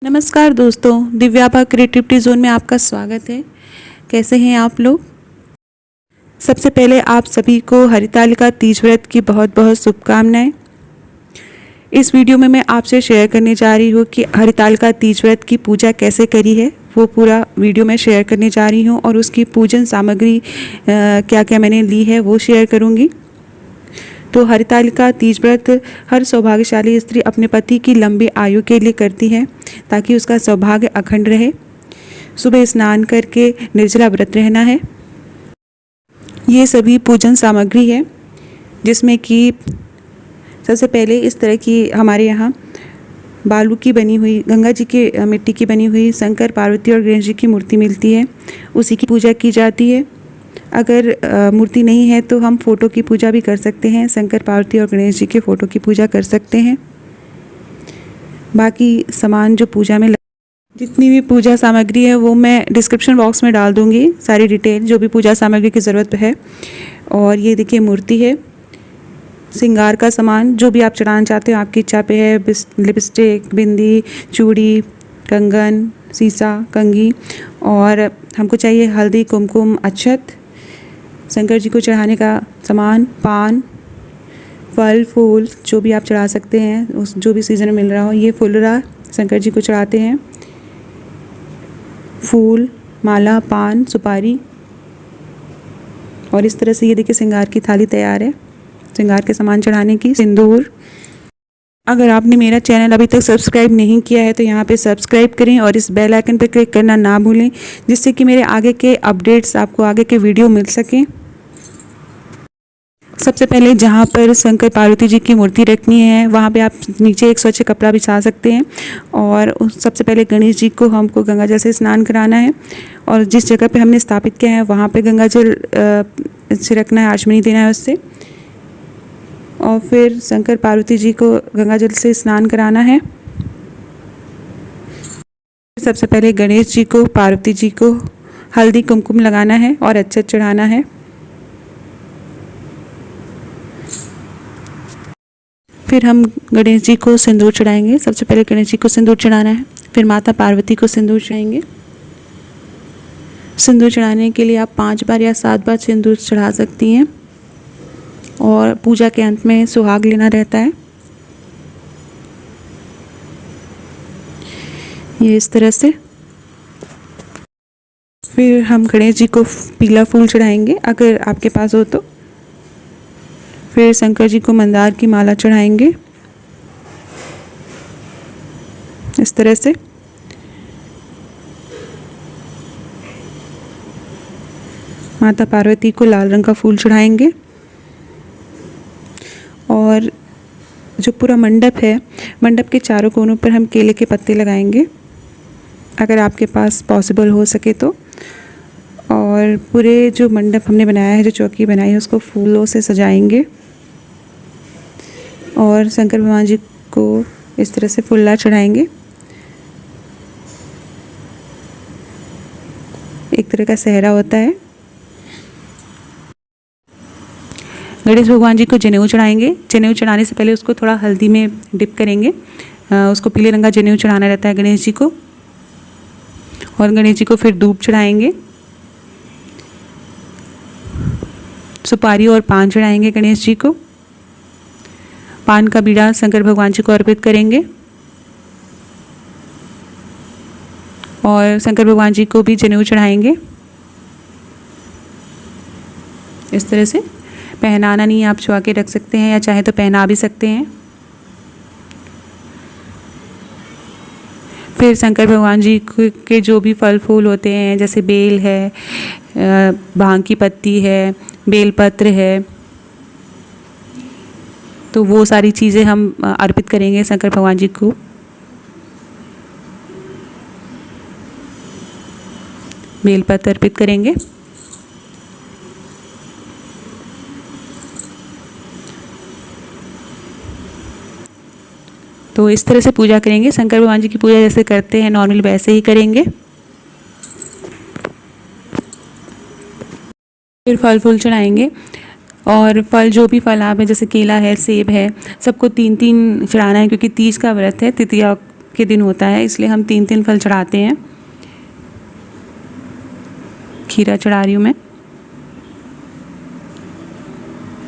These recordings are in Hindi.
नमस्कार दोस्तों, दिव्याभा क्रिएटिविटी जोन में आपका स्वागत है। कैसे हैं आप लोग? सबसे पहले आप सभी को हरितालिका तीज व्रत की बहुत बहुत शुभकामनाएं। इस वीडियो में मैं आपसे शेयर करने जा रही हूँ कि हरितालिका तीज व्रत की पूजा कैसे करी है। वो पूरा वीडियो मैं शेयर करने जा रही हूँ और उसकी पूजन सामग्री क्या क्या मैंने ली है वो शेयर करूँगी। तो हरितालिका तीज व्रत हर सौभाग्यशाली स्त्री अपने पति की लंबी आयु के लिए करती है ताकि उसका सौभाग्य अखंड रहे। सुबह स्नान करके निर्जला व्रत रहना है। ये सभी पूजन सामग्री है जिसमें कि सबसे पहले इस तरह की हमारे यहाँ बालू की बनी हुई, गंगा जी की मिट्टी की बनी हुई शंकर पार्वती और गणेश जी की मूर्ति मिलती है, उसी की पूजा की जाती है। अगर मूर्ति नहीं है तो हम फ़ोटो की पूजा भी कर सकते हैं। शंकर पार्वती और गणेश जी के फ़ोटो की पूजा कर सकते हैं। बाकी सामान जो पूजा में जितनी भी पूजा सामग्री है वो मैं डिस्क्रिप्शन बॉक्स में डाल दूँगी, सारी डिटेल जो भी पूजा सामग्री की ज़रूरत है। और ये देखिए मूर्ति है, श्रृंगार का सामान जो भी आप चढ़ाना चाहते हो आपकी इच्छा पे है। लिपस्टिक, बिंदी, चूड़ी, कंगन, सीसा, कंघी, और हमको चाहिए हल्दी, कुमकुम, अक्षत, शंकर जी को चढ़ाने का सामान, पान, फल फूल जो भी आप चढ़ा सकते हैं, उस जो भी सीज़न में मिल रहा हो। ये फुलरा शंकर जी को चढ़ाते हैं, फूल, माला, पान, सुपारी। और इस तरह से ये देखिए श्रृंगार की थाली तैयार है, श्रृंगार के सामान चढ़ाने की। सिंदूर। अगर आपने मेरा चैनल अभी तक सब्सक्राइब नहीं किया है तो यहाँ पे सब्सक्राइब करें और इस बेल आइकन पर क्लिक करना ना भूलें, जिससे कि मेरे आगे के अपडेट्स आपको आगे के वीडियो मिल सकें। सबसे पहले जहाँ पर शंकर पार्वती जी की मूर्ति रखनी है वहाँ पे आप नीचे एक स्वच्छ कपड़ा बिछा सकते हैं। और सबसे पहले गणेश जी को हमको गंगा जल से स्नान कराना है और जिस जगह पे हमने स्थापित किया है वहाँ पे गंगा जल छिड़कना है, आचमनी देना है उससे। और फिर शंकर पार्वती जी को गंगा जल से स्नान कराना है। सबसे पहले गणेश जी को, पार्वती जी को हल्दी कुमकुम लगाना है और अक्षत चढ़ाना है। फिर हम गणेश जी को सिंदूर चढ़ाएंगे। सबसे पहले गणेश जी को सिंदूर चढ़ाना है, फिर माता पार्वती को सिंदूर चढ़ाएंगे। सिंदूर चढ़ाने के लिए आप 5 बार या 7 बार सिंदूर चढ़ा सकती हैं। और पूजा के अंत में सुहाग लेना रहता है। ये इस तरह से। फिर हम गणेश जी को पीला फूल चढ़ाएंगे अगर आपके पास हो तो। फिर शंकर जी को मंदार की माला चढ़ाएंगे इस तरह से। माता पार्वती को लाल रंग का फूल चढ़ाएंगे। और जो पूरा मंडप है, मंडप के चारों कोनों पर हम केले के पत्ते लगाएंगे अगर आपके पास पॉसिबल हो सके तो। और पूरे जो मंडप हमने बनाया है, जो चौकी बनाई है, उसको फूलों से सजाएंगे। और शंकर भगवान जी को इस तरह से फुल्ला चढ़ाएंगे, एक तरह का सेहरा होता है। गणेश भगवान जी को जनेऊ चढ़ाएंगे। जनेऊ चढ़ाने से पहले उसको थोड़ा हल्दी में डिप करेंगे। उसको पीले रंग का जनेऊ चढ़ाना रहता है गणेश जी को। और गणेश जी को फिर धूप चढ़ाएंगे, सुपारी और पान चढ़ाएंगे गणेश जी को। पान का बीड़ा शंकर भगवान जी को अर्पित करेंगे। और शंकर भगवान जी को भी जनेऊ चढ़ाएंगे इस तरह से। पहनाना नहीं, आप छुआ के रख सकते हैं या चाहे तो पहना भी सकते हैं। फिर शंकर भगवान जी के जो भी फल फूल होते हैं, जैसे बेल है, भांग की पत्ती है, बेलपत्र है, तो वो सारी चीज़ें हम अर्पित करेंगे शंकर भगवान जी को। बेलपत्र अर्पित करेंगे। तो इस तरह से पूजा करेंगे। शंकर भगवान जी की पूजा जैसे करते हैं नॉर्मल वैसे ही करेंगे। फिर फल फूल चढ़ाएंगे। और फल जो भी फल आप है, जैसे केला है, सेब है, सबको 3-3 चढ़ाना है क्योंकि तीज का व्रत है। तृतीया के दिन होता है, इसलिए हम 3-3 फल चढ़ाते हैं। खीरा चढ़ा रही हूँ मैं।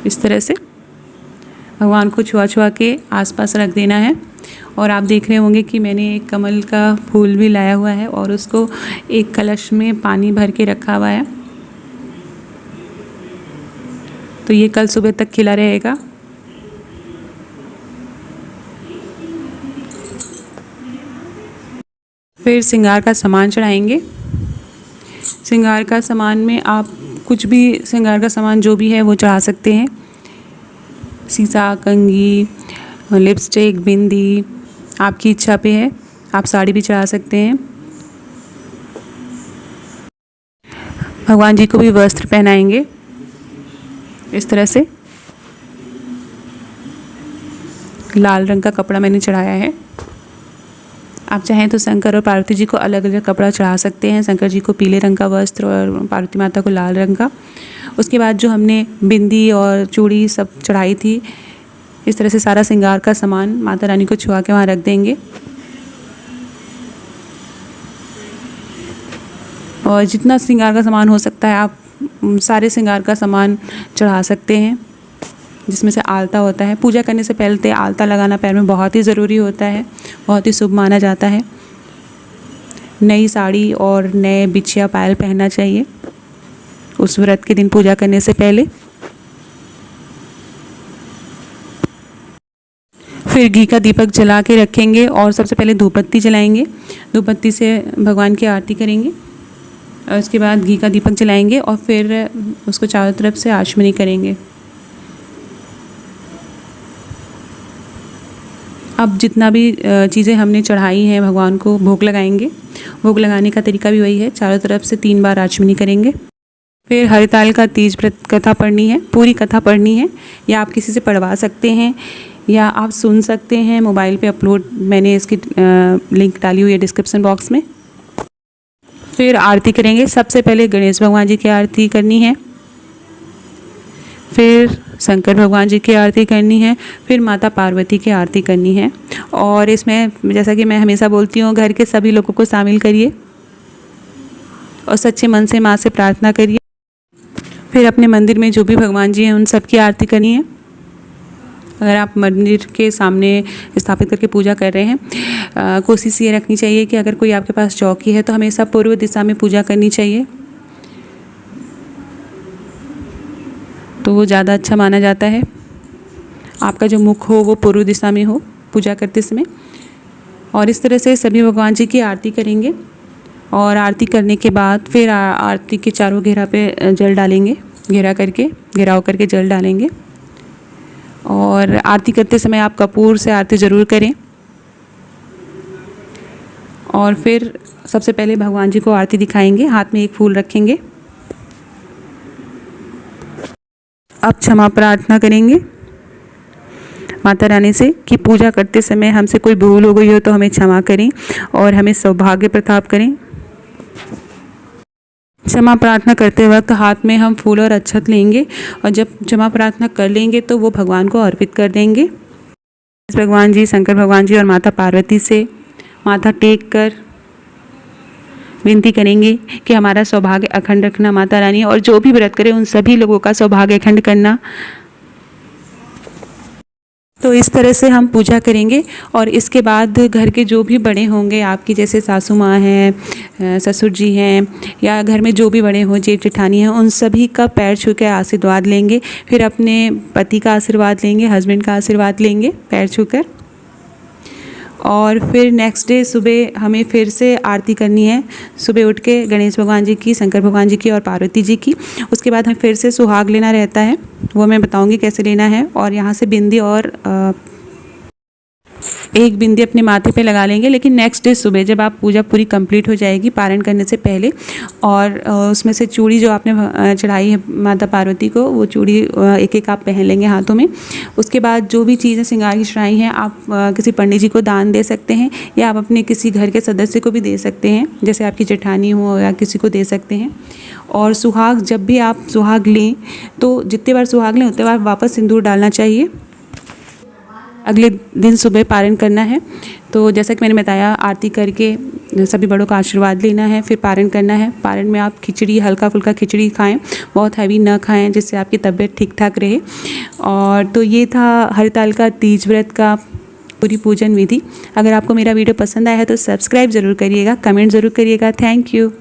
इस तरह से भगवान को छुआ छुआ के आसपास रख देना है। और आप देख रहे होंगे कि मैंने एक कमल का फूल भी लाया हुआ है और उसको एक कलश में पानी भर के रखा हुआ है, तो ये कल सुबह तक खिला रहेगा। फिर श्रृंगार का सामान चढ़ाएंगे। श्रृंगार का सामान में आप कुछ भी श्रृंगार का सामान जो भी है वो चढ़ा सकते हैं। सीसा, कंघी, लिपस्टिक, बिंदी, आपकी इच्छा पे है। आप साड़ी भी चढ़ा सकते हैं। भगवान जी को भी वस्त्र पहनाएंगे इस तरह से। लाल रंग का कपड़ा मैंने चढ़ाया है। आप चाहें तो शंकर और पार्वती जी को अलग अलग कपड़ा चढ़ा सकते हैं। शंकर जी को पीले रंग का वस्त्र और पार्वती माता को लाल रंग का। उसके बाद जो हमने बिंदी और चूड़ी सब चढ़ाई थी, इस तरह से सारा श्रृंगार का सामान माता रानी को छुआ के वहाँ रख देंगे। और जितना श्रृंगार का सामान हो सकता है आप सारे श्रृंगार का सामान चढ़ा सकते हैं, जिसमें से आलता होता है। पूजा करने से पहले आलता लगाना पैर में बहुत ही ज़रूरी होता है, बहुत ही शुभ माना जाता है। नई साड़ी और नए बिछिया पायल पहनना चाहिए उस व्रत के दिन पूजा करने से पहले। फिर घी का दीपक जला के रखेंगे और सबसे पहले धूप बत्ती जलाएंगे। धूप बत्ती से भगवान की आरती करेंगे और उसके बाद घी का दीपक जलाएंगे और फिर उसको चारों तरफ से आचमनी करेंगे। अब जितना भी चीज़ें हमने चढ़ाई हैं भगवान को भोग लगाएंगे। भोग लगाने का तरीका भी वही है, चारों तरफ से 3 बार आचमनी करेंगे। फिर हरिताल का तीज व्रत कथा पढ़नी है, पूरी कथा पढ़नी है, या आप किसी से पढ़वा सकते हैं या आप सुन सकते हैं मोबाइल पे अपलोड। मैंने इसकी लिंक डाली हुई है डिस्क्रिप्शन बॉक्स में। फिर आरती करेंगे। सबसे पहले गणेश भगवान जी की आरती करनी है, फिर शंकर भगवान जी की आरती करनी है, फिर माता पार्वती की आरती करनी है। और इसमें जैसा कि मैं हमेशा बोलती हूँ, घर के सभी लोगों को शामिल करिए और सच्चे मन से माँ से प्रार्थना करिए। फिर अपने मंदिर में जो भी भगवान जी हैं उन सब की आरती करनी है। अगर आप मंदिर के सामने स्थापित करके पूजा कर रहे हैं, कोशिश ये रखनी चाहिए कि अगर कोई आपके पास चौकी है तो हमेशा पूर्व दिशा में पूजा करनी चाहिए, तो वो ज़्यादा अच्छा माना जाता है। आपका जो मुख हो वो पूर्व दिशा में हो पूजा करते समय। और इस तरह से सभी भगवान जी की आरती करेंगे। और आरती करने के बाद फिर आरती के चारों घेरा पे जल डालेंगे, घेराव करके जल डालेंगे। और आरती करते समय आप कपूर से आरती ज़रूर करें। और फिर सबसे पहले भगवान जी को आरती दिखाएंगे, हाथ में एक फूल रखेंगे। अब क्षमा प्रार्थना करेंगे माता रानी से कि पूजा करते समय हमसे कोई भूल हो गई हो तो हमें क्षमा करें और हमें सौभाग्य प्रताप करें। क्षमा प्रार्थना करते वक्त हाथ में हम फूल और अक्षत लेंगे और जब क्षमा प्रार्थना कर लेंगे तो वो भगवान को अर्पित कर देंगे। भगवान जी, शंकर भगवान जी और माता पार्वती से माथा टेक कर विनती करेंगे कि हमारा सौभाग्य अखंड रखना माता रानी, और जो भी व्रत करे उन सभी लोगों का सौभाग्य अखंड करना। तो इस तरह से हम पूजा करेंगे। और इसके बाद घर के जो भी बड़े होंगे आपकी, जैसे सासू माँ हैं, ससुर जी हैं, या घर में जो भी बड़े हों, जेठ जेठानी हैं, उन सभी का पैर छू के आशीर्वाद लेंगे। फिर अपने पति का आशीर्वाद लेंगे, हस्बैंड का आशीर्वाद लेंगे पैर छूकर। और फिर नेक्स्ट डे सुबह हमें फिर से आरती करनी है, सुबह उठ के गणेश भगवान जी की, शंकर भगवान जी की और पार्वती जी की। उसके बाद हमें फिर से सुहाग लेना रहता है, वो मैं बताऊंगी कैसे लेना है। और यहाँ से बिंदी और एक बिंदी अपने माथे पे लगा लेंगे, लेकिन नेक्स्ट डे सुबह जब आप पूजा पूरी कंप्लीट हो जाएगी पारण करने से पहले, और उसमें से चूड़ी जो आपने चढ़ाई है माता पार्वती को, वो चूड़ी एक एक आप पहन लेंगे हाथों में। उसके बाद जो भी चीज़ें श्रृंगार की चढ़ाई हैं आप किसी पंडित जी को दान दे सकते हैं, या आप अपने किसी घर के सदस्य को भी दे सकते हैं, जैसे आपकी जेठानी हो या किसी को दे सकते हैं। और सुहाग, जब भी आप सुहाग लें तो जितने बार सुहाग लें उतने बार वापस सिंदूर डालना चाहिए। अगले दिन सुबह पारण करना है। तो जैसा कि मैंने बताया, आरती करके सभी बड़ों का आशीर्वाद लेना है, फिर पारण करना है। पारण में आप खिचड़ी, हल्का फुल्का खिचड़ी खाएं, बहुत हैवी ना खाएं, जिससे आपकी तबीयत ठीक ठाक रहे। और तो ये था हरितालिका तीज व्रत का पूरी पूजन विधि। अगर आपको मेरा वीडियो पसंद आया है तो सब्सक्राइब ज़रूर करिएगा, कमेंट ज़रूर करिएगा। Thank you.